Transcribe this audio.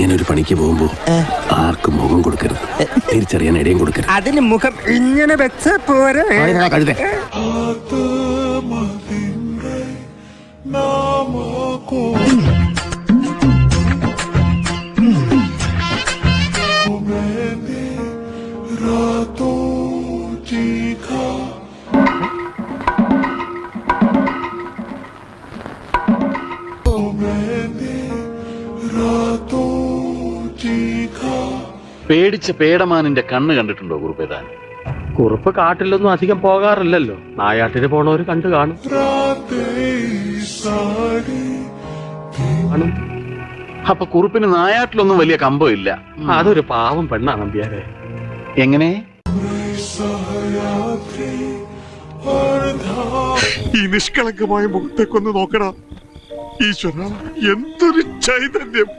ഇങ്ങനെ ഒരു പണിക്ക് പോകുമ്പോ ആർക്കും മുഖം കൊടുക്കരുത്, തിരിച്ചറിയാൻ ഇടയും കൊടുക്കരുത്. അതിന് മുഖം ഇങ്ങനെ വെച്ച പോരെ. കഴുതേ പേടിച്ച പേടമാനിന്റെ കണ്ണ് കണ്ടിട്ടുണ്ടോ കുറുപ്പേതാൻ? കുറുപ്പ് കാട്ടിലൊന്നും അധികം പോകാറില്ലല്ലോ, നായാട്ടിന് പോണവര് കണ്ടു കാണും. അപ്പൊ കുറുപ്പിന് നായാട്ടിലൊന്നും വലിയ കമ്പം ഇല്ല. അതൊരു പാവം പെണ്ണാണ് നമ്പ്യാരെ. എങ്ങനെ? ഈ നിഷ്കളങ്കമായ മുഖത്തേക്കൊന്ന് നോക്കടാ ഈശ്വര, എന്തൊരു ചൈതന്യം.